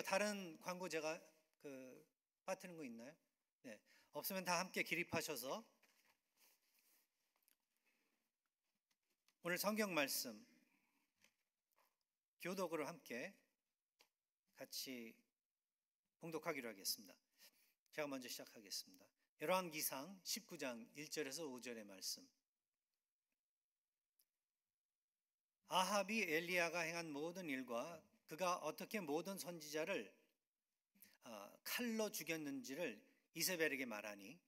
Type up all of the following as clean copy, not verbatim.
또 다른 광고 제가 빠뜨린 거 있나요? 네, 없으면 다 함께 기립하셔서 오늘 성경 말씀 교독으로 함께 같이 봉독하기로 하겠습니다. 제가 먼저 시작하겠습니다. 열왕기상 19장 1절에서 5절의 말씀. 아합이 엘리야가 행한 모든 일과 그가 어떻게 모든 선지자를 칼로 죽였는지를 이세벨에게 말하니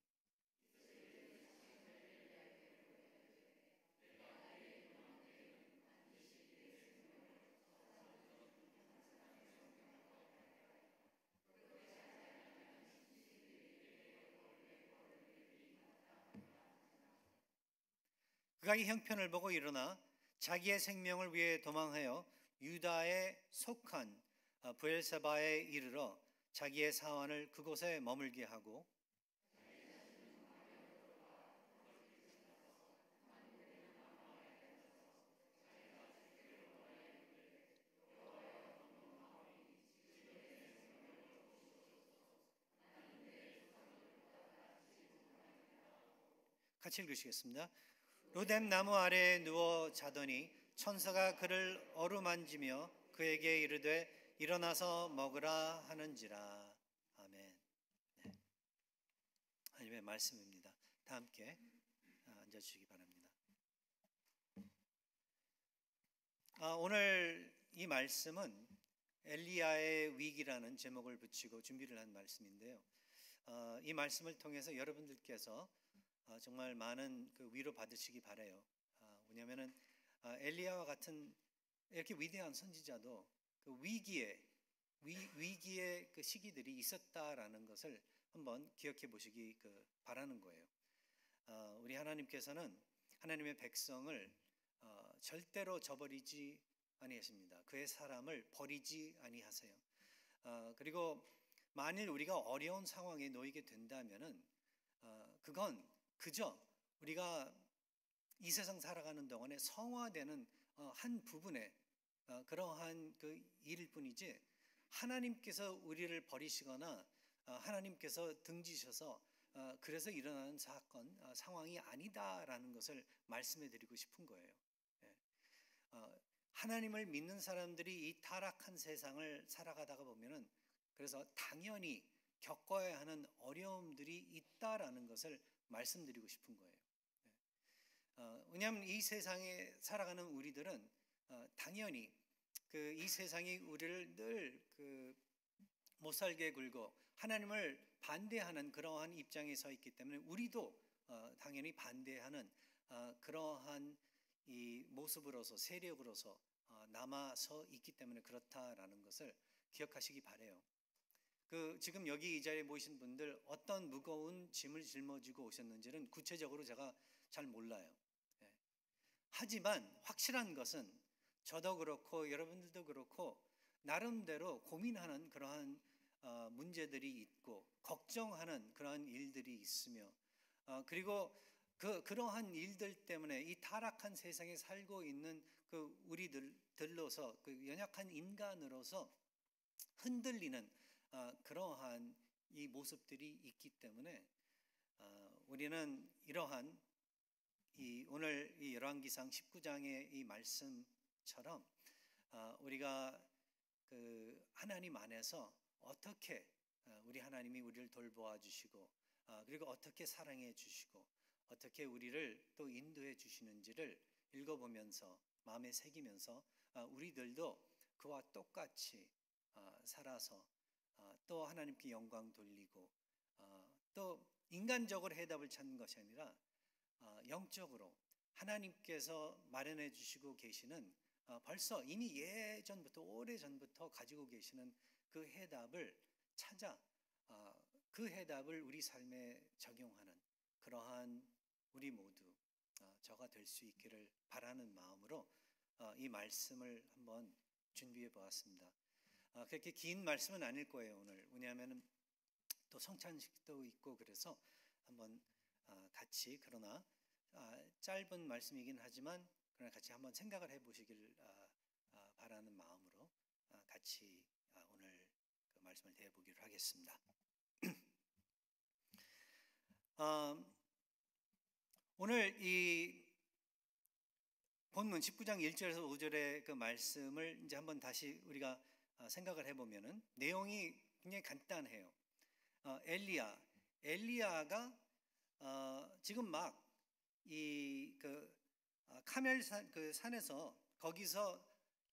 그가 이 형편을 보고 일어나 자기의 생명을 위해 도망하여 유다에 속한 브엘세바에 이르러 자기의 사환을 그곳에 머물게 하고 같이 읽으시겠습니다. 로뎀 나무 아래에 누워 자더니 천사가 그를 어루만지며 그에게 이르되 일어나서 먹으라 하는지라. 아멘. 네. 하나님의 말씀입니다. 다 함께 앉아주시기 바랍니다. 오늘 이 말씀은 엘리야의 위기라는 제목을 붙이고 준비를 한 말씀인데요. 이 말씀을 통해서 여러분들께서 정말 많은 위로 받으시기 바라요. 왜냐하면은 엘리야와 같은 이렇게 위대한 선지자도 그 위기의 그 시기들이 있었다라는 것을 한번 기억해 보시기 바라는 거예요. 우리 하나님께서는 하나님의 백성을 절대로 저버리지 아니하십니다. 그의 사람을 버리지 아니하세요. 그리고 만일 우리가 어려운 상황에 놓이게 된다면은 그건 그저 우리가 이 세상 살아가는 동안에 성화되는 한 부분의 그러한 그 일일 뿐이지 하나님께서 우리를 버리시거나 하나님께서 등지셔서 그래서 일어나는 사건, 상황이 아니다라는 것을 말씀해 드리고 싶은 거예요. 하나님을 믿는 사람들이 이 타락한 세상을 살아가다가 보면은 그래서 당연히 겪어야 하는 어려움들이 있다라는 것을 말씀드리고 싶은 거예요. 왜냐하면 이 세상에 살아가는 우리들은 당연히 이 세상이 우리를 늘 못 살게 굴고 하나님을 반대하는 그러한 입장에 서 있기 때문에 우리도 당연히 반대하는 그러한 이 모습으로서 세력으로서 남아서 있기 때문에 그렇다라는 것을 기억하시기 바라요. 지금 여기 이 자리에 모이신 분들 어떤 무거운 짐을 짊어지고 오셨는지는 구체적으로 제가 잘 몰라요. 하지만 확실한 것은 저도 그렇고 여러분들도 그렇고 나름대로 고민하는 그러한 문제들이 있고 걱정하는 그러한 일들이 있으며 그리고 그러한 일들 때문에 이 타락한 세상에 살고 있는 우리들로서 연약한 인간으로서 흔들리는 그러한 이 모습들이 있기 때문에 우리는 이러한 오늘 이 열왕기상 19장의 이 말씀처럼 우리가 하나님 안에서 어떻게 우리 하나님이 우리를 돌보아 주시고 그리고 어떻게 사랑해 주시고 어떻게 우리를 또 인도해 주시는지를 읽어보면서 마음에 새기면서 우리들도 그와 똑같이 살아서 또 하나님께 영광 돌리고 또 인간적으로 해답을 찾는 것이 아니라 영적으로 하나님께서 마련해 주시고 계시는 벌써 이미 예전부터 오래전부터 가지고 계시는 그 해답을 찾아 그 해답을 우리 삶에 적용하는 그러한 우리 모두 저가 될 수 있기를 바라는 마음으로 이 말씀을 한번 준비해 보았습니다. 그렇게 긴 말씀은 아닐 거예요 오늘. 왜냐하면 또 성찬식도 있고 그래서 한번 같이 그러나 짧은 말씀이긴 하지만 그러나 같이 한번 생각을 해보시길 바라는 마음으로 같이 오늘 말씀을 대해보기로 하겠습니다. 오늘 이 본문 19장 1절에서 5절의 그 말씀을 이제 한번 다시 우리가 생각을 해보면은 내용이 굉장히 간단해요. 엘리야가 지금 막 이 그 카멜산 그 산에서 거기서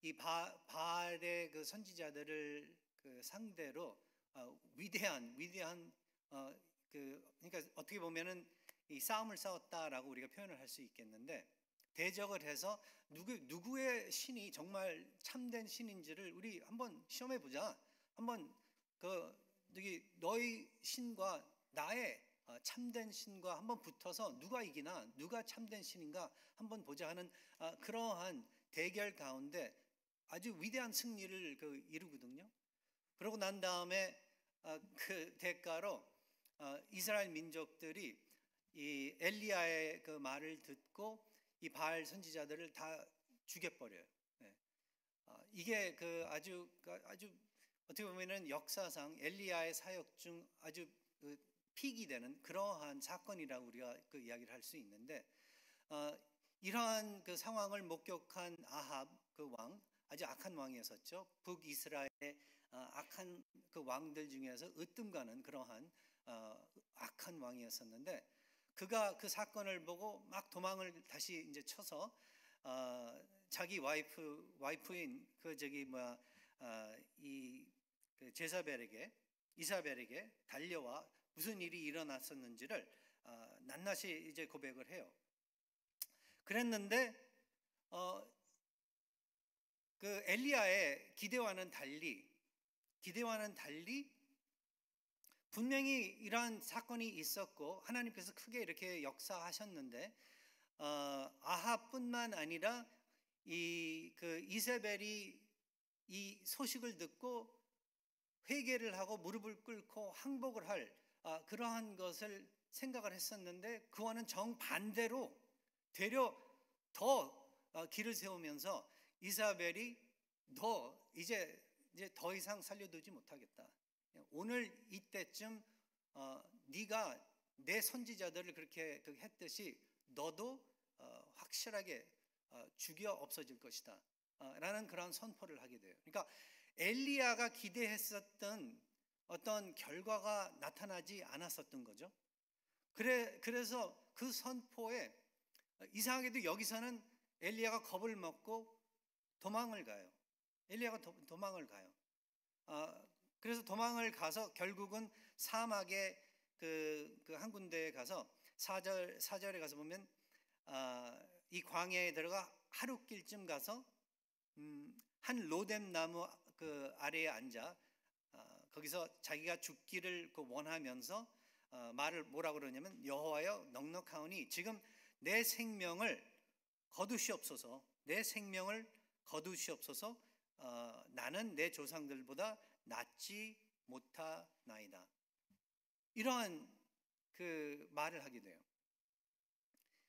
이 바알의 그 선지자들을 그 상대로 위대한 그러니까 어떻게 보면은 이 싸움을 싸웠다라고 우리가 표현을 할 수 있겠는데, 대적을 해서 누구의 신이 정말 참된 신인지를 우리 한번 시험해 보자. 한번 너희 신과 나의 참된 신과 한번 붙어서 누가 이기나, 누가 참된 신인가 한번 보자 하는 그러한 대결 가운데 아주 위대한 승리를 이루거든요. 그러고 난 다음에 그 대가로 이스라엘 민족들이 이 엘리야의 그 말을 듣고 이 바알 선지자들을 다 죽여버려요. 네. 이게 아주 어떻게 보면은 역사상 엘리야의 사역 중 아주 픽이 되는 그러한 사건이라고 우리가 이야기를 할 수 있는데, 이러한 그 상황을 목격한 아합 그 왕, 아주 악한 왕이었었죠. 북이스라엘의 악한 그 왕들 중에서 으뜸가는 그러한 악한 왕이었었는데, 그가 그 사건을 보고 막 도망을 다시 이제 쳐서 자기 와이프인 이사벨에게 달려와 무슨 일이 일어났었는지를 낱낱이 이제 고백을 해요. 그랬는데 그 엘리야의 기대와는 달리 분명히 이러한 사건이 있었고 하나님께서 크게 이렇게 역사하셨는데, 아합뿐만 아니라 이세벨이 이 소식을 듣고 회개를 하고 무릎을 꿇고 항복을 할 그러한 것을 생각을 했었는데, 그와는 정반대로 되려 더 길을 세우면서 이사벨이 너 이제 더 이상 살려두지 못하겠다. 오늘 이때쯤 네가 내 선지자들을 그렇게 했듯이 너도 확실하게 죽여 없어질 것이다 라는 그런 선포를 하게 돼요. 그러니까 엘리야가 기대했었던 어떤 결과가 나타나지 않았었던 거죠. 그래서 그 선포에 이상하게도 여기서는 엘리야가 겁을 먹고 도망을 가요. 엘리야가 도망을 가요. 그래서 도망을 가서 결국은 사막의 한 군데에 가서 4절에 가서 보면 이 광야에 들어가 하룻길쯤 가서 한 로뎀 나무 그 아래에 앉아 거기서 자기가 죽기를 원하면서 말을 뭐라 그러냐면, 여호와여 넉넉하오니 지금 내 생명을 거두시옵소서. 나는 내 조상들보다 낫지 못하나이다. 이러한 그 말을 하게 돼요.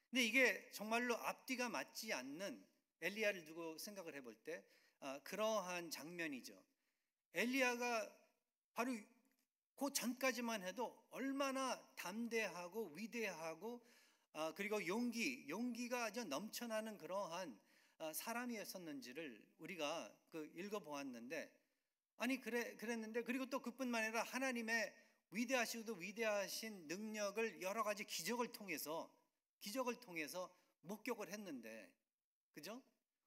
근데 이게 정말로 앞뒤가 맞지 않는, 엘리야를 두고 생각을 해볼 때 그러한 장면이죠. 엘리야가 바로 그 전까지만 해도 얼마나 담대하고 위대하고 그리고 용기가 아주 넘쳐나는 그러한 사람이었었는지를 우리가 읽어보았는데, 그랬는데, 그리고 또 그뿐만 아니라 하나님의 위대하시고도 위대하신 능력을 여러 가지 기적을 통해서 목격을 했는데, 그죠?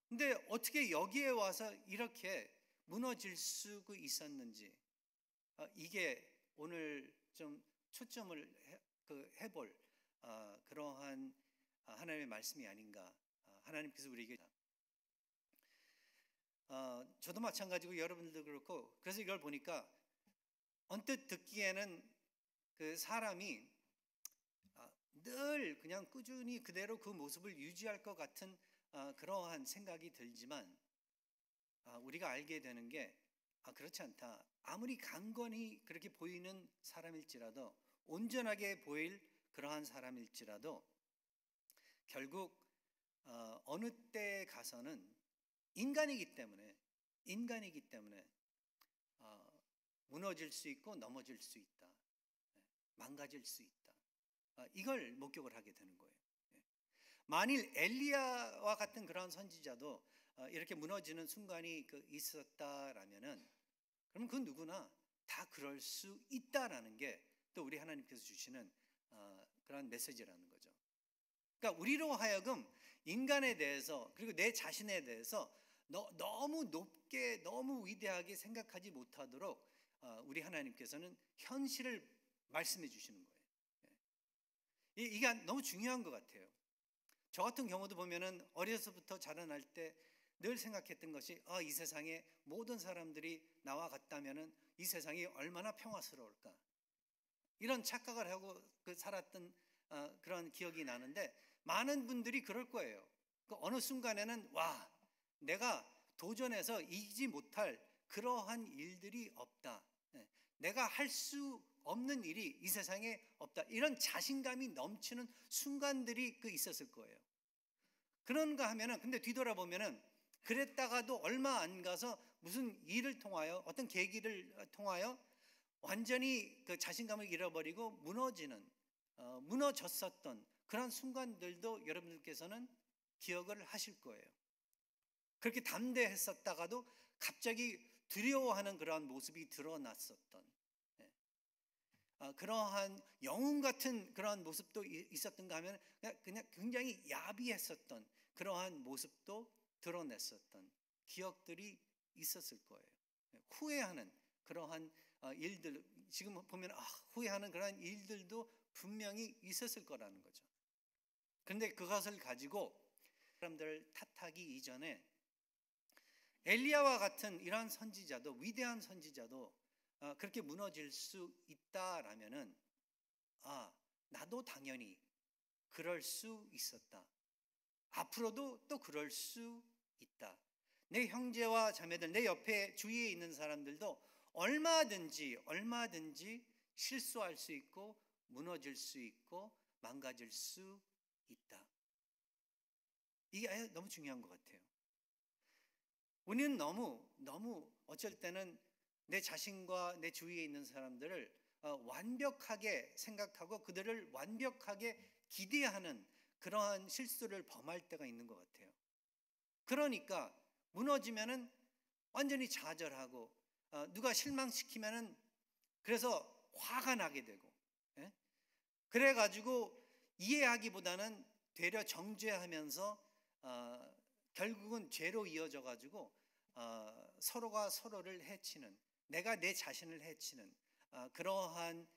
근데 어떻게 여기에 와서 이렇게 무너질 수 있었는지, 이게 오늘 좀 초점을 해볼 그러한 하나님의 말씀이 아닌가. 하나님께서 우리에게 저도 마찬가지고 여러분들도 그렇고, 그래서 이걸 보니까 언뜻 듣기에는 그 사람이 늘 그냥 꾸준히 그대로 그 모습을 유지할 것 같은 그러한 생각이 들지만, 우리가 알게 되는 게 그렇지 않다. 아무리 강건히 그렇게 보이는 사람일지라도, 온전하게 보일 그러한 사람일지라도 결국 어느 때에 가서는 인간이기 때문에 무너질 수 있고 넘어질 수 있다. 망가질 수 있다. 이걸 목격을 하게 되는 거예요. 만일 엘리야와 같은 그런 선지자도 이렇게 무너지는 순간이 있었다라면은, 그럼 그 누구나 다 그럴 수 있다라는 게 또 우리 하나님께서 주시는 그런 메시지라는 거죠. 그러니까 우리로 하여금 인간에 대해서 그리고 내 자신에 대해서 너무 높게 너무 위대하게 생각하지 못하도록 우리 하나님께서는 현실을 말씀해 주시는 거예요. 이게 너무 중요한 것 같아요. 저 같은 경우도 보면은 어려서부터 자라날 때 늘 생각했던 것이 이 세상에 모든 사람들이 나와 같다면은 이 세상이 얼마나 평화스러울까, 이런 착각을 하고 살았던 그런 기억이 나는데, 많은 분들이 그럴 거예요. 어느 순간에는 내가 도전해서 이기지 못할 그러한 일들이 없다, 내가 할 수 없는 일이 이 세상에 없다, 이런 자신감이 넘치는 순간들이 있었을 거예요. 그런가 하면은, 근데 뒤돌아보면은 그랬다가도 얼마 안 가서 무슨 일을 통하여, 어떤 계기를 통하여 완전히 그 자신감을 잃어버리고 무너졌었던 그런 순간들도 여러분들께서는 기억을 하실 거예요. 그렇게 담대했었다가도 갑자기 두려워하는 그러한 모습이 드러났었던, 그러한 영웅 같은 그러한 모습도 있었던가 하면 그냥 굉장히 야비했었던 그러한 모습도 드러냈었던 기억들이 있었을 거예요. 후회하는 그러한 일들, 지금 보면 후회하는 그러한 일들도 분명히 있었을 거라는 거죠. 그런데 그것을 가지고 사람들을 탓하기 이전에 엘리야와 같은 이러한 선지자도, 위대한 선지자도 그렇게 무너질 수 있다라면은 나도 당연히 그럴 수 있었다, 앞으로도 또 그럴 수 있다, 내 형제와 자매들, 내 옆에 주위에 있는 사람들도 얼마든지 실수할 수 있고 무너질 수 있고 망가질 수 있다. 이게 너무 중요한 것 같아요. 우리는 너무 어쩔 때는 내 자신과 내 주위에 있는 사람들을 완벽하게 생각하고 그들을 완벽하게 기대하는 그러한 실수를 범할 때가 있는 것 같아요. 그러니까 무너지면은 완전히 좌절하고 누가 실망시키면은 그래서 화가 나게 되고, 그래가지고 이해하기보다는 되려 정죄하면서 결국은 죄로 이어져 가지고 서로가 서로를 해치는, 내가 내 자신을 해치는 그러한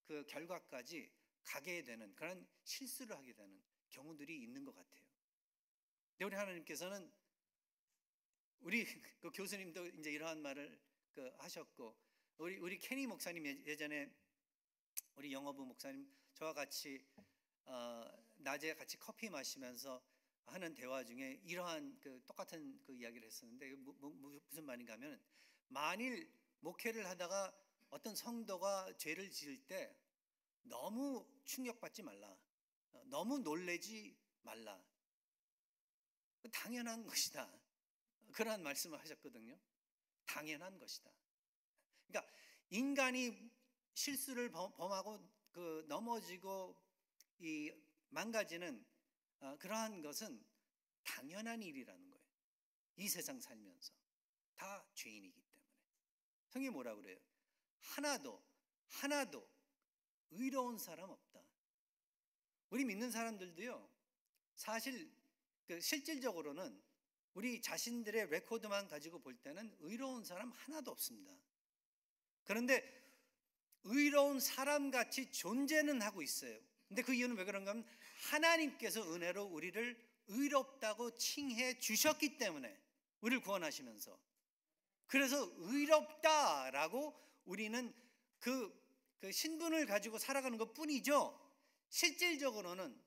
그 결과까지 가게 되는 그런 실수를 하게 되는 경우들이 있는 것 같아요. 근데 우리 하나님께서는, 우리 그 교수님도 이제 이러한 말을 하셨고, 우리 케니 목사님 예전에 우리 영어부 목사님 저와 같이 낮에 같이 커피 마시면서 하는 대화 중에 이러한 똑같은 이야기를 했었는데, 무슨 말인가 하면, 만일 목회를 하다가 어떤 성도가 죄를 지을 때 너무 충격받지 말라, 너무 놀래지 말라, 당연한 것이다, 그러한 말씀을 하셨거든요. 당연한 것이다. 그러니까 인간이 실수를 범하고 넘어지고 망가지는 그러한 것은 당연한 일이라는 거예요. 이 세상 살면서 다 죄인이기 때문에. 성경이 뭐라 그래요? 하나도 의로운 사람 없다. 우리 믿는 사람들도요, 사실 실질적으로는 우리 자신들의 레코드만 가지고 볼 때는 의로운 사람 하나도 없습니다. 그런데 의로운 사람같이 존재는 하고 있어요. 근데 그 이유는 왜 그런가 하면, 하나님께서 은혜로 우리를 의롭다고 칭해 주셨기 때문에, 우리를 구원하시면서, 그래서 의롭다라고 우리는 그 신분을 가지고 살아가는 것 뿐이죠. 실질적으로는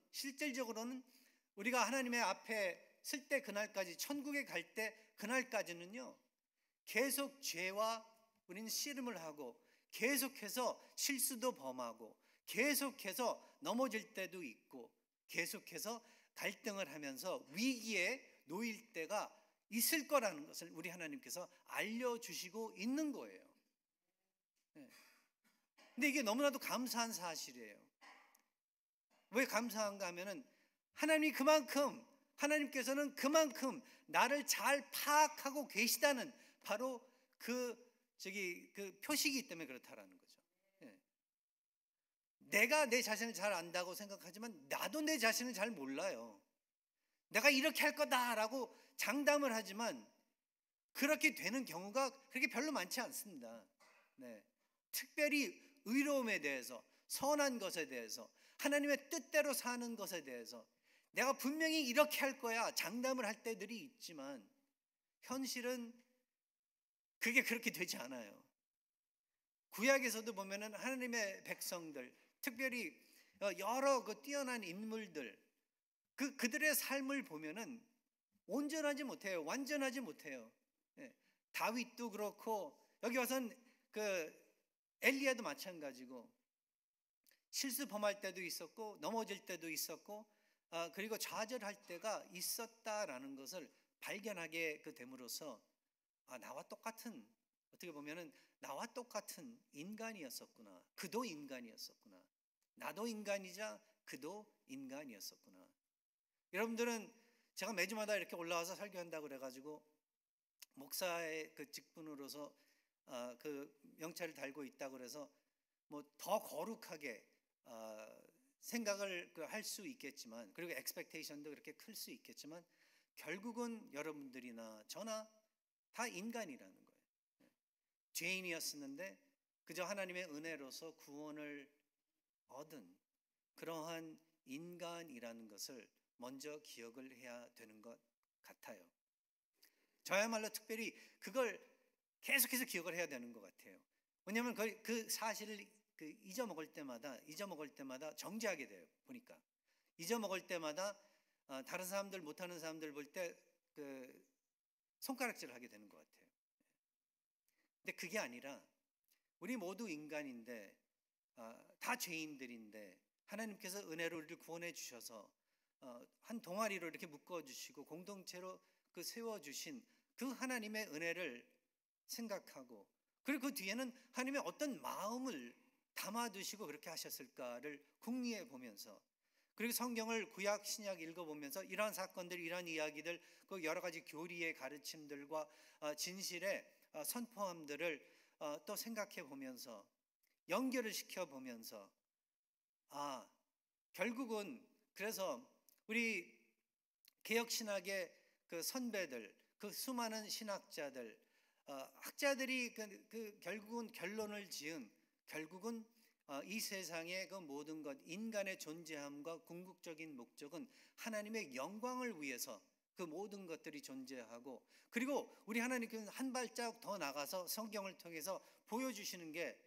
우리가 하나님의 앞에 설 때, 그날까지, 천국에 갈 때 그날까지는요, 계속 죄와 우리는 씨름을 하고, 계속해서 실수도 범하고, 계속해서 넘어질 때도 있고, 계속해서 갈등을 하면서 위기에 놓일 때가 있을 거라는 것을 우리 하나님께서 알려주시고 있는 거예요. 근데 이게 너무나도 감사한 사실이에요. 왜 감사한가 하면은 하나님께서는 그만큼 나를 잘 파악하고 계시다는 바로 그 표시이기 때문에 그렇다라는 거죠. 예. 내가 내 자신을 잘 안다고 생각하지만 나도 내 자신을 잘 몰라요. 내가 이렇게 할 거다라고 장담을 하지만 그렇게 되는 경우가 그렇게 별로 많지 않습니다. 네. 특별히 의로움에 대해서, 선한 것에 대해서, 하나님의 뜻대로 사는 것에 대해서 내가 분명히 이렇게 할 거야 장담을 할 때들이 있지만 현실은 그게 그렇게 되지 않아요. 구약에서도 보면은 하나님의 백성들, 특별히 여러 그 뛰어난 인물들, 그들의 삶을 보면은 온전하지 못해요. 완전하지 못해요. 예. 다윗도 그렇고 여기 와선 엘리야도 마찬가지고 실수 범할 때도 있었고 넘어질 때도 있었고 그리고 좌절할 때가 있었다라는 것을 발견하게 됨으로써 나와 똑같은, 어떻게 보면은 나와 똑같은 인간이었었구나. 그도 인간이었었구나. 나도 인간이자 그도 인간이었었구나. 여러분들은 제가 매주마다 이렇게 올라와서 설교한다고 그래가지고 목사의 그 직분으로서 그 명찰을 달고 있다고 그래서 뭐 더 거룩하게 생각을 할 수 있겠지만, 그리고 expectation도 그렇게 클 수 있겠지만 결국은 여러분들이나 저나 다 인간이라는 거예요. 죄인이었었는데 그저 하나님의 은혜로서 구원을 얻은 그러한 인간이라는 것을 먼저 기억을 해야 되는 것 같아요. 저야말로 특별히 그걸 계속해서 기억을 해야 되는 것 같아요. 왜냐하면 그 사실을 잊어먹을 때마다 정죄하게 돼요. 보니까 잊어먹을 때마다 다른 사람들, 못하는 사람들 볼 때 손가락질을 하게 되는 것 같아요. 근데 그게 아니라 우리 모두 인간인데 다 죄인들인데 하나님께서 은혜로 우리를 구원해 주셔서 한 동아리로 이렇게 묶어주시고 공동체로 세워주신 그 하나님의 은혜를 생각하고, 그리고 그 뒤에는 하나님의 어떤 마음을 담아두시고 그렇게 하셨을까를 궁리해 보면서, 그리고 성경을 구약 신약 읽어보면서 이러한 사건들, 이러한 이야기들, 그 여러 가지 교리의 가르침들과 진실의 선포함들을 또 생각해 보면서 연결을 시켜 보면서 결국은 그래서 우리 개혁신학의 그 선배들, 그 수많은 신학자들, 학자들이 결국은 결론을 지은, 결국은 이 세상의 그 모든 것, 인간의 존재함과 궁극적인 목적은 하나님의 영광을 위해서 그 모든 것들이 존재하고, 그리고 우리 하나님께서 한 발자국 더 나가서 성경을 통해서 보여주시는 게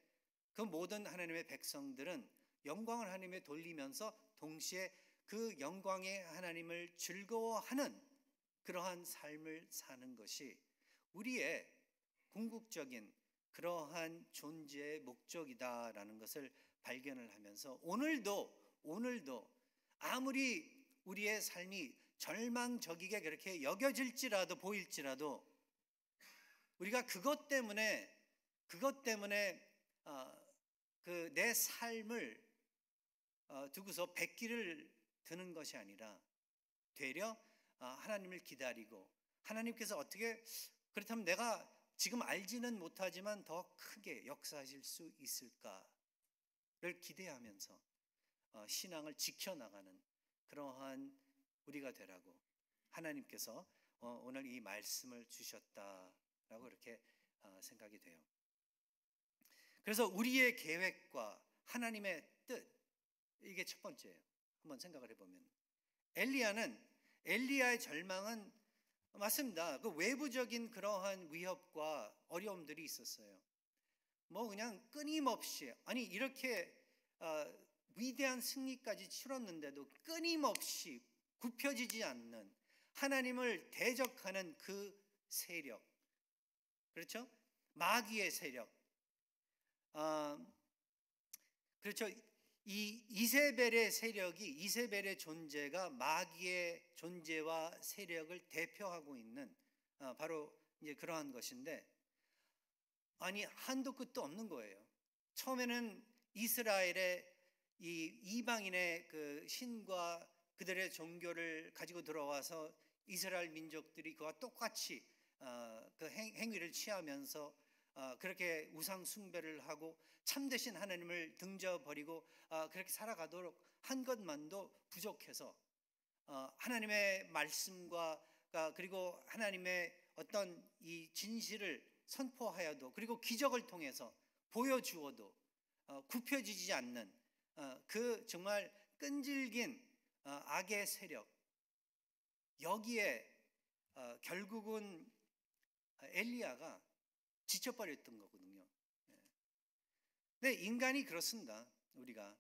그 모든 하나님의 백성들은 영광을 하나님에 돌리면서 동시에 그 영광의 하나님을 즐거워하는 그러한 삶을 사는 것이 우리의 궁극적인 그러한 존재의 목적이다라는 것을 발견을 하면서 오늘도 아무리 우리의 삶이 절망적이게 그렇게 여겨질지라도, 보일지라도 우리가 그것 때문에 내 삶을 두고서 백기를 드는 것이 아니라 되려 하나님을 기다리고, 하나님께서 어떻게, 그렇다면 내가 지금 알지는 못하지만 더 크게 역사하실 수 있을까를 기대하면서 신앙을 지켜나가는 그러한 우리가 되라고 하나님께서 오늘 이 말씀을 주셨다라고 이렇게 생각이 돼요. 그래서 우리의 계획과 하나님의 뜻, 이게 첫 번째예요. 한번 생각을 해보면 엘리야의 절망은 맞습니다. 그 외부적인 그러한 위협과 어려움들이 있었어요. 뭐 그냥 끊임없이, 아니 이렇게 위대한 승리까지 치렀는데도 끊임없이 굽혀지지 않는 하나님을 대적하는 그 세력, 그렇죠? 마귀의 세력, 그렇죠? 이 이세벨의 존재가 마귀의 존재와 세력을 대표하고 있는 바로 이제 그러한 것인데, 아니 한도 끝도 없는 거예요. 처음에는 이스라엘의 이 이방인의 그 신과 그들의 종교를 가지고 들어와서 이스라엘 민족들이 그와 똑같이 그 행위를 취하면서 그렇게 우상 숭배를 하고 참되신 하나님을 등져버리고 그렇게 살아가도록 한 것만도 부족해서 하나님의 말씀과 그리고 하나님의 어떤 이 진실을 선포하여도 그리고 기적을 통해서 보여주어도 굽혀지지 않는 그 정말 끈질긴 악의 세력, 여기에 결국은 엘리야가 지쳐버렸던 거거든요. 근데 인간이 그렇습니다. 우리가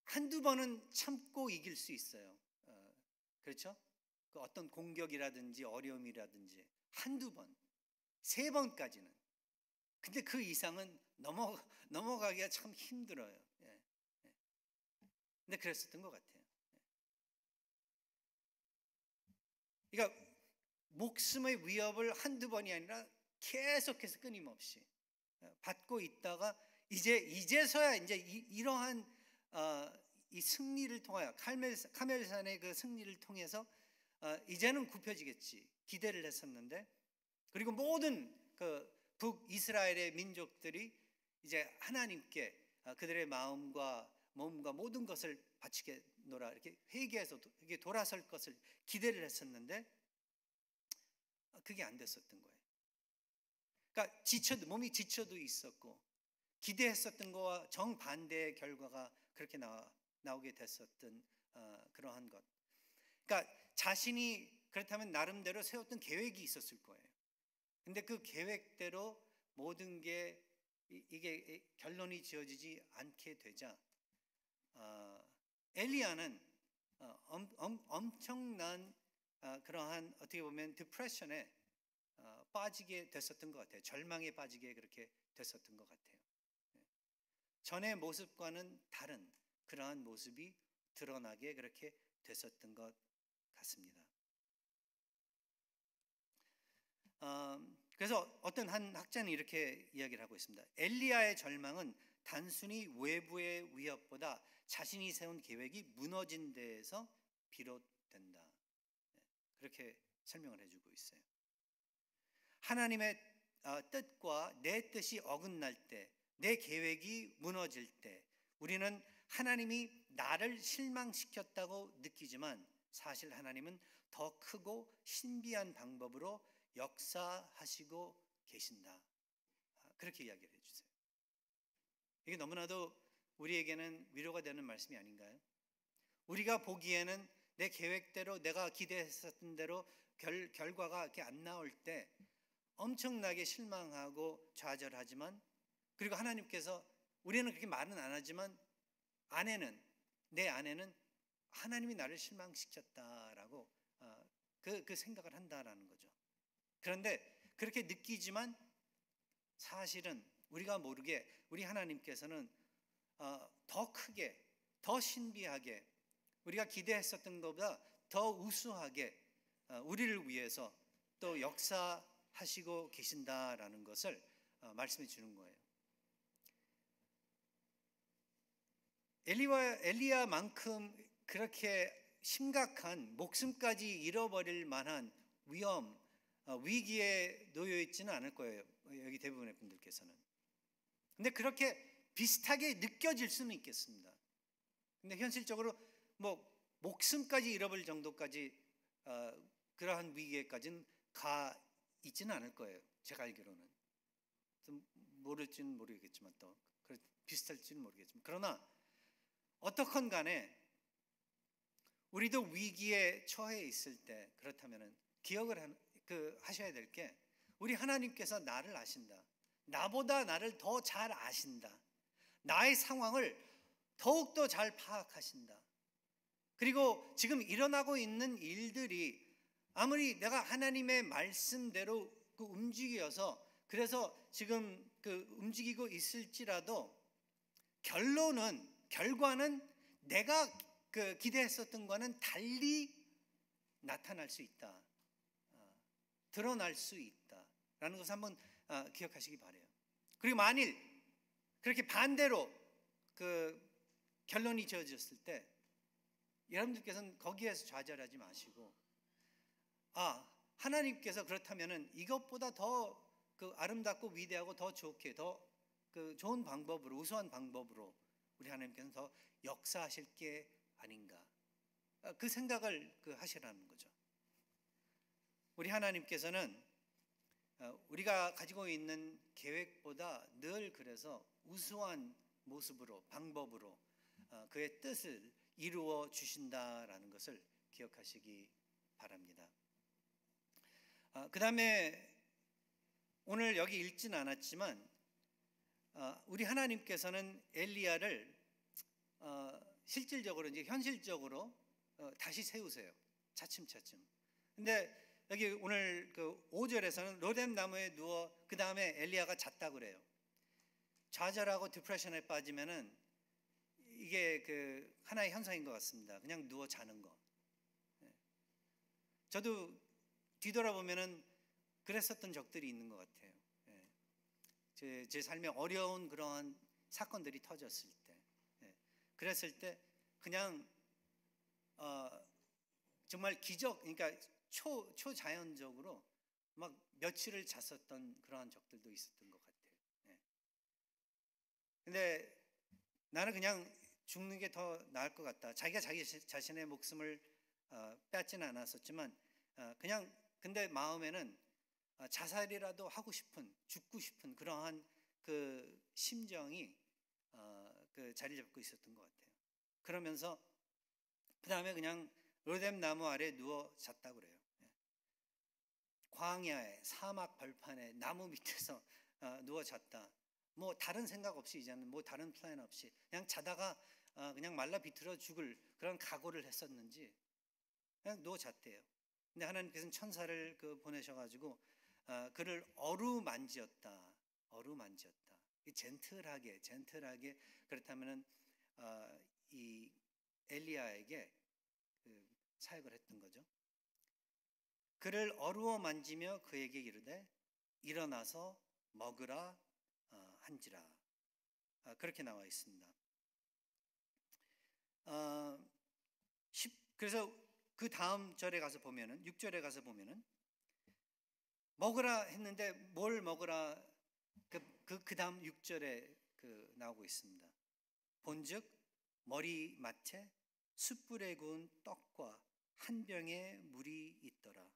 한두 번은 참고 이길 수 있어요. 그렇죠? 그 어떤 공격이라든지 어려움이라든지 한두 번, 세 번까지는. 근데 그 이상은 넘어가기가 참 힘들어요. 근데 그랬었던 것 같아요. 그러니까 목숨의 위협을 한두 번이 아니라 계속해서 끊임없이 받고 있다가 이제서야 이제 이러한 이 승리를 통하여 카멜산의 그 승리를 통해서 이제는 굽혀지겠지 기대를 했었는데, 그리고 모든 그 북이스라엘의 민족들이 이제 하나님께 그들의 마음과 몸과 모든 것을 바치겠노라 이렇게 회개해서 이렇게 돌아설 것을 기대를 했었는데 그게 안 됐었던 거예요. 그러니까 몸이 지쳐도 있었고 기대했었던 거와 정반대의 결과가 그렇게 나오게 됐었던 그러한 것. 그러니까 자신이 그렇다면 나름대로 세웠던 계획이 있었을 거예요. 근데 그 계획대로 모든 게 이게 결론이 지어지지 않게 되자 엘리야는 엄청난 그러한 어떻게 보면 디프레션에 빠지게 됐었던 것 같아요. 절망에 빠지게 그렇게 됐었던 것 같아요. 전의 모습과는 다른 그러한 모습이 드러나게 그렇게 됐었던 것 같습니다. 그래서 어떤 한 학자는 이렇게 이야기를 하고 있습니다. 엘리야의 절망은 단순히 외부의 위협보다 자신이 세운 계획이 무너진 데에서 비롯된다. 그렇게 설명을 해주고 있어요. 하나님의 뜻과 내 뜻이 어긋날 때, 내 계획이 무너질 때 우리는 하나님이 나를 실망시켰다고 느끼지만 사실 하나님은 더 크고 신비한 방법으로 역사하시고 계신다. 그렇게 이야기를 해주세요. 이게 너무나도 우리에게는 위로가 되는 말씀이 아닌가요? 우리가 보기에는 내 계획대로 내가 기대했었던 대로 결과가 이렇게 안 나올 때 엄청나게 실망하고 좌절하지만, 그리고 하나님께서 우리는 그렇게 말은 안 하지만 내 안에는 하나님이 나를 실망시켰다라고 그 생각을 한다라는 거죠. 그런데 그렇게 느끼지만 사실은 우리가 모르게 우리 하나님께서는 더 크게, 더 신비하게, 우리가 기대했었던 것보다 더 우수하게 우리를 위해서 또 역사하시고 계신다라는 것을 말씀해 주는 거예요. 엘리야만큼 그렇게 심각한 목숨까지 잃어버릴 만한 위기에 놓여 있지는 않을 거예요. 여기 대부분의 분들께서는. 근데 그렇게 비슷하게 느껴질 수는 있겠습니다. 근데 현실적으로 목숨까지 잃어버릴 정도까지 그러한 위기에까지는 가 있지는 않을 거예요. 제가 알기로는. 좀 모를지는 모르겠지만 또 비슷할지는 모르겠지만, 그러나 어떻건 간에 우리도 위기에 처해 있을 때 그렇다면은 기억을 하셔야 될 게, 우리 하나님께서 나를 아신다. 나보다 나를 더 잘 아신다. 나의 상황을 더욱더 잘 파악하신다. 그리고 지금 일어나고 있는 일들이 아무리 내가 하나님의 말씀대로 움직여서 그래서 지금 움직이고 있을지라도 결과는 내가 기대했었던 것과는 달리 나타날 수 있다. 드러날 수 있다라는 것을 한번 기억하시기 바라요. 그리고 만일 그렇게 반대로 그 결론이 지어졌을 때 여러분들께서는 거기에서 좌절하지 마시고, 하나님께서 그렇다면은 이것보다 더 그 아름답고 위대하고 더 좋게, 더 그 좋은 방법으로, 우수한 방법으로 우리 하나님께서는 더 역사하실 게 아닌가, 그 생각을 하시라는 거죠. 우리 하나님께서는 우리가 가지고 있는 계획보다 늘 그래서 우수한 모습으로, 방법으로 그의 뜻을 이루어 주신다라는 것을 기억하시기 바랍니다. 그 다음에 오늘 여기 읽진 않았지만 우리 하나님께서는 엘리야를 실질적으로, 이제 현실적으로 다시 세우세요. 차츰차츰. 근데 여기 오늘 그 5절에서는 로뎀 나무에 누워 그 다음에 엘리야가 잤다 그래요. 좌절하고 디프레션에 빠지면은 이게 그 하나의 현상인 것 같습니다. 그냥 누워 자는 거. 저도 뒤돌아보면은 그랬었던 적들이 있는 것 같아요. 제 삶에 어려운 그러한 사건들이 터졌을 때, 그랬을 때 그냥 정말 그러니까 초자연적으로 막 며칠을 잤었던 그러한 적들도 있었던 것 같아요. 근데 나는 그냥 죽는 게 더 나을 것 같다. 자기가 자기 자신의 목숨을 빼앗지는 않았었지만 그냥, 근데 마음에는 자살이라도 하고 싶은, 죽고 싶은 그러한 그 심정이 그 자리 잡고 있었던 것 같아요. 그러면서 그 다음에 그냥 로뎀 나무 아래 누워 잤다 그래요. 광야에, 사막 벌판에, 나무 밑에서 누워 잤다. 뭐 다른 생각 없이, 이제는 뭐 다른 플랜 없이 그냥 자다가 그냥 말라 비틀어 죽을 그런 각오를 했었는지 그냥 누워 잤대요. 근데 하나님께서는 천사를 보내셔가지고 그를 어루만지었다. 젠틀하게 그렇다면은 이 엘리야에게 사역을 했던 거죠. 그를 어루어 만지며 그에게 이르되 일어나서 먹으라 한지라. 그렇게 나와 있습니다. 그래서 그 다음 절에 가서 보면은, 6절에 가서 보면은 먹으라 했는데 뭘 먹으라, 그 다음 6절에 나오고 있습니다. 본즉 머리맡에 숯불에 구운 떡과 한 병의 물이 있더라.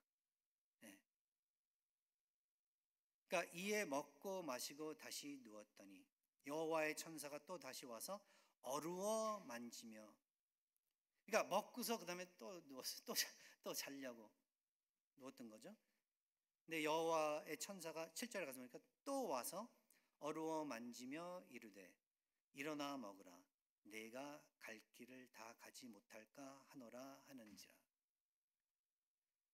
그러니까 이에 먹고 마시고 다시 누웠더니 여호와의 천사가 또 다시 와서 어루어 만지며, 그러니까 먹고서 그 다음에 또 누워서 또 자려고 누웠던 거죠. 근데 여호와의 천사가 7절에 가서 보니까 또 와서 어루어 만지며 이르되 일어나 먹으라, 내가 갈 길을 다 가지 못할까 하노라 하는지라.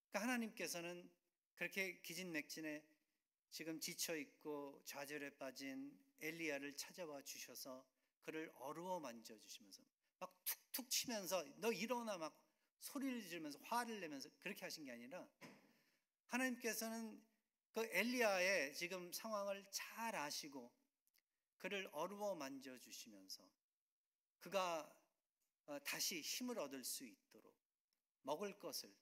그러니까 하나님께서는 그렇게 기진맥진에 지금 지쳐 있고 좌절에 빠진 엘리야를 찾아와 주셔서 그를 어루어 만져 주시면서 막 툭툭 치면서 너 일어나 막 소리를 지르면서 화를 내면서 그렇게 하신 게 아니라, 하나님께서는 그 엘리야의 지금 상황을 잘 아시고 그를 어루어 만져 주시면서 그가 다시 힘을 얻을 수 있도록 먹을 것을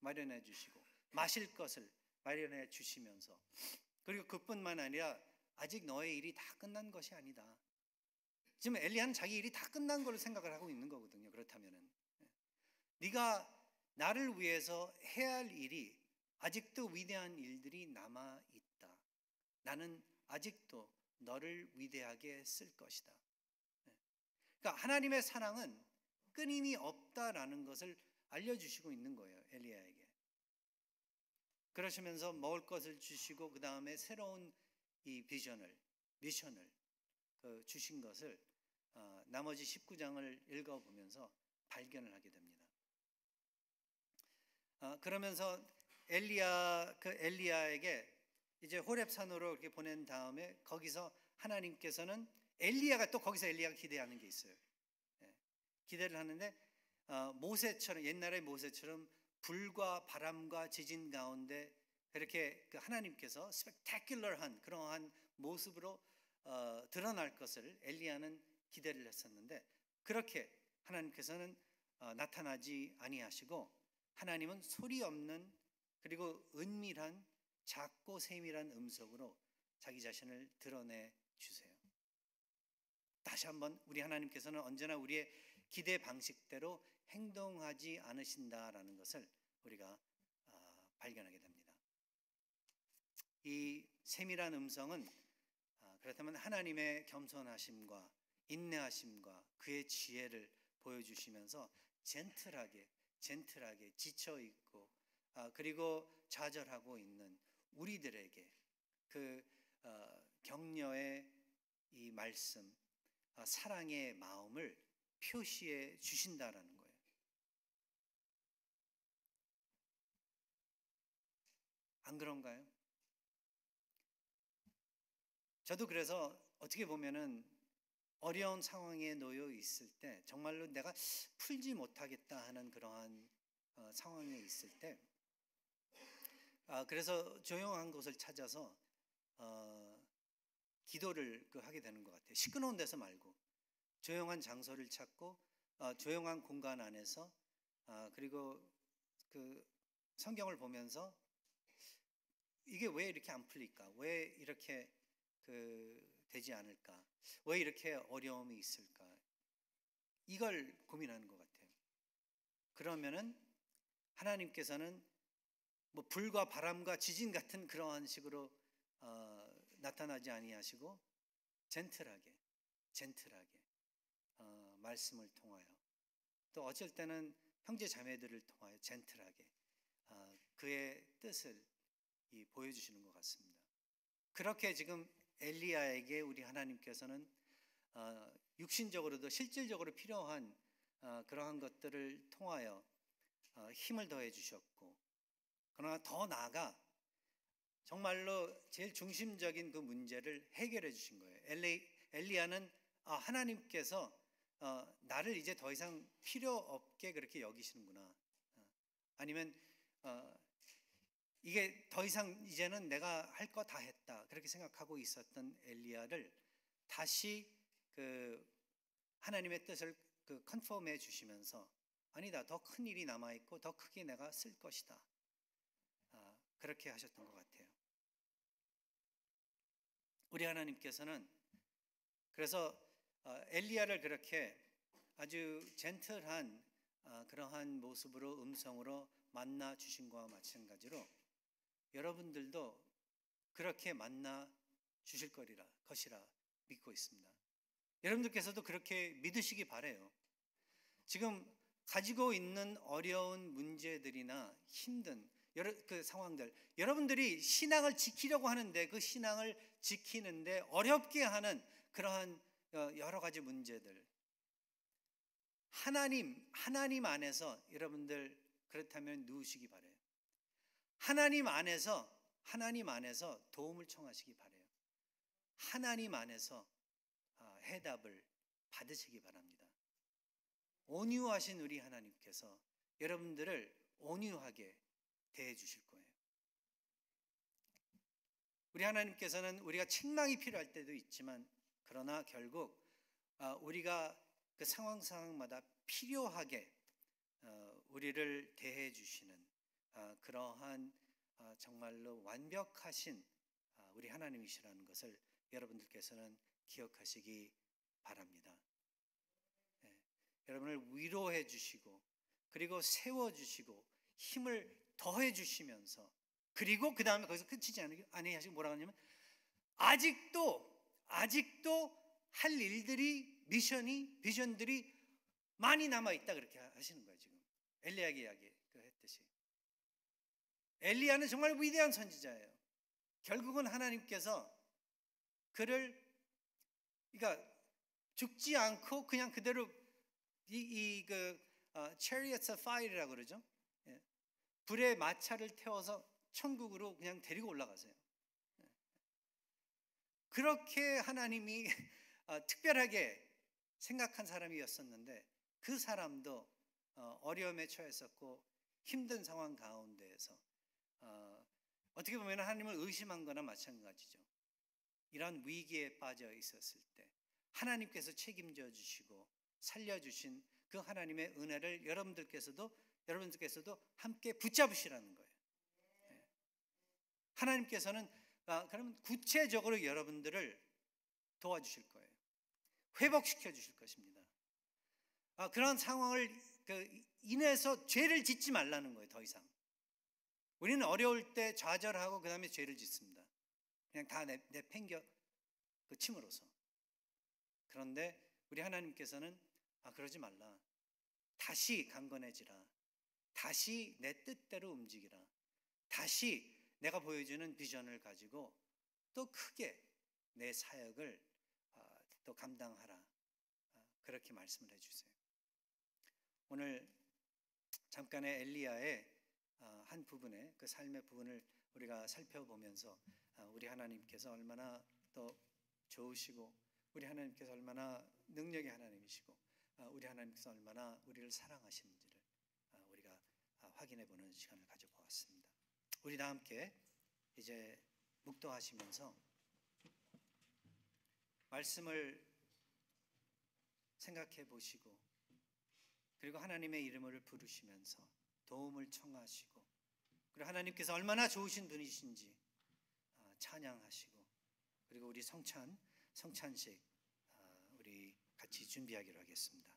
마련해 주시고 마실 것을 마련해 주시면서, 그리고 그뿐만 아니라 아직 너의 일이 다 끝난 것이 아니다. 지금 엘리야는 자기 일이 다 끝난 걸로 생각을 하고 있는 거거든요. 그렇다면은 네가 나를 위해서 해야 할 일이, 아직도 위대한 일들이 남아 있다. 나는 아직도 너를 위대하게 쓸 것이다. 그러니까 하나님의 사랑은 끊임이 없다라는 것을 알려주시고 있는 거예요, 엘리야에게. 그러시면서 먹을 것을 주시고 그 다음에 새로운 이 미션을 주신 것을 나머지 19장을 읽어보면서 발견을 하게 됩니다. 그러면서 엘리야에게 이제 호렙산으로 이렇게 보낸 다음에 거기서 하나님께서는 엘리야가 기대하는 게 있어요. 기대를 하는데 모세처럼, 옛날의 모세처럼 불과 바람과 지진 가운데 그렇게 하나님께서 스펙타큘러한 그러한 모습으로 드러날 것을 엘리야는 기대를 했었는데 그렇게 하나님께서는 나타나지 아니하시고 하나님은 소리 없는 그리고 은밀한 작고 세밀한 음성으로 자기 자신을 드러내 주세요. 다시 한번 우리 하나님께서는 언제나 우리의 기대 방식대로 행동하지 않으신다라는 것을 우리가 발견하게 됩니다. 이 세밀한 음성은 그렇다면 하나님의 겸손하심과 인내하심과 그의 지혜를 보여주시면서 젠틀하게 지쳐있고 그리고 좌절하고 있는 우리들에게 그 격려의 이 말씀, 사랑의 마음을 표시해 주신다라는 거예요. 안 그런가요? 저도 그래서 어떻게 보면은 어려운 상황에 놓여 있을 때 정말로 내가 풀지 못하겠다 하는 그러한 상황에 있을 때 그래서 조용한 곳을 찾아서 기도를 하게 되는 것 같아요. 시끄러운 데서 말고 조용한 장소를 찾고 조용한 공간 안에서 그리고 그 성경을 보면서 이게 왜 이렇게 안 풀릴까? 왜 이렇게 되지 않을까? 왜 이렇게 어려움이 있을까? 이걸 고민하는 것 같아요. 그러면은 하나님께서는 뭐 불과 바람과 지진 같은 그러한 식으로 나타나지 아니하시고 젠틀하게 말씀을 통하여 또 어쩔 때는 형제 자매들을 통하여 젠틀하게 그의 뜻을 보여주시는 것 같습니다. 그렇게 지금 엘리야에게 우리 하나님께서는 육신적으로도 실질적으로 필요한 그러한 것들을 통하여 힘을 더해 주셨고 그러나 더 나아가 정말로 제일 중심적인 그 문제를 해결해 주신 거예요. 엘리야는 하나님께서 나를 이제 더 이상 필요 없게 그렇게 여기시는구나. 아니면 이게 더 이상 이제는 내가 할 거 다 했다 그렇게 생각하고 있었던 엘리야를 다시 하나님의 뜻을 컨펌해 주시면서 아니다, 더 큰 일이 남아 있고 더 크게 내가 쓸 것이다. 그렇게 하셨던 것 같아요. 우리 하나님께서는 그래서 엘리야를 그렇게 아주 젠틀한 그러한 모습으로 음성으로 만나 주신 것과 마찬가지로 여러분들도 그렇게 만나 주실 것이라 믿고 있습니다. 여러분들께서도 그렇게 믿으시기 바라요. 지금 가지고 있는 어려운 문제들이나 힘든 그 상황들, 여러분들이 신앙을 지키려고 하는데 그 신앙을 지키는데 어렵게 하는 그러한 여러 가지 문제들, 하나님 안에서 여러분들 그렇다면 누우시기 바라요. 하나님 안에서 도움을 청하시기 바라요. 하나님 안에서 해답을 받으시기 바랍니다. 온유하신 우리 하나님께서 여러분들을 온유하게 대해 주실 거예요. 우리 하나님께서는 우리가 책망이 필요할 때도 있지만 그러나 결국 우리가 그 상황마다 필요하게 우리를 대해 주시는 그러한 정말로 완벽하신 우리 하나님이시라는 것을 여러분들께서는 기억하시기 바랍니다. 여러분을 위로해 주시고 그리고 세워 주시고 힘을 더해 주시면서 그리고 그 다음에 거기서 끝이지 아니하시고 뭐라고 하냐면 아직도 할 일들이 비전들이 많이 남아있다 그렇게 하시는 거예요. 지금 엘리야에게 이야기했듯이 엘리야는 정말 위대한 선지자예요. 결국은 하나님께서 그를 그러니까 죽지 않고 그냥 그대로 chariots of fire이라고 그러죠. 불에 마차를 태워서 천국으로 그냥 데리고 올라가세요. 그렇게 하나님이 특별하게 생각한 사람이었었는데 그 사람도 어려움에 처했었고 힘든 상황 가운데에서 어떻게 보면 하나님을 의심한 거나 마찬가지죠. 이런 위기에 빠져 있었을 때 하나님께서 책임져 주시고 살려주신 그 하나님의 은혜를 여러분들께서도 함께 붙잡으시라는 거예요. 하나님께서는 그럼 구체적으로 여러분들을 도와주실 거예요. 회복시켜 주실 것입니다. 그런 상황을 인해서 죄를 짓지 말라는 거예요. 더 이상 우리는 어려울 때 좌절하고 그 다음에 죄를 짓습니다. 그냥 다 내팽겨 침으로써. 그런데 우리 하나님께서는 그러지 말라. 다시 강건해지라. 다시 내 뜻대로 움직이라. 다시 내가 보여주는 비전을 가지고 또 크게 내 사역을 또 감당하라. 그렇게 말씀을 해주세요. 오늘 잠깐의 엘리야의 한 부분의 그 삶의 부분을 우리가 살펴보면서 우리 하나님께서 얼마나 또 좋으시고 우리 하나님께서 얼마나 능력의 하나님이시고 우리 하나님께서 얼마나 우리를 사랑하시는지를 우리가 확인해 보는 시간을 가져보았습니다. 우리 다 함께 이제 묵도하시면서 말씀을 생각해 보시고 그리고 하나님의 이름을 부르시면서 도움을 청하시고 그리고 하나님께서 얼마나 좋으신 분이신지 찬양하시고 그리고 우리 성찬식 우리 같이 준비하기로 하겠습니다.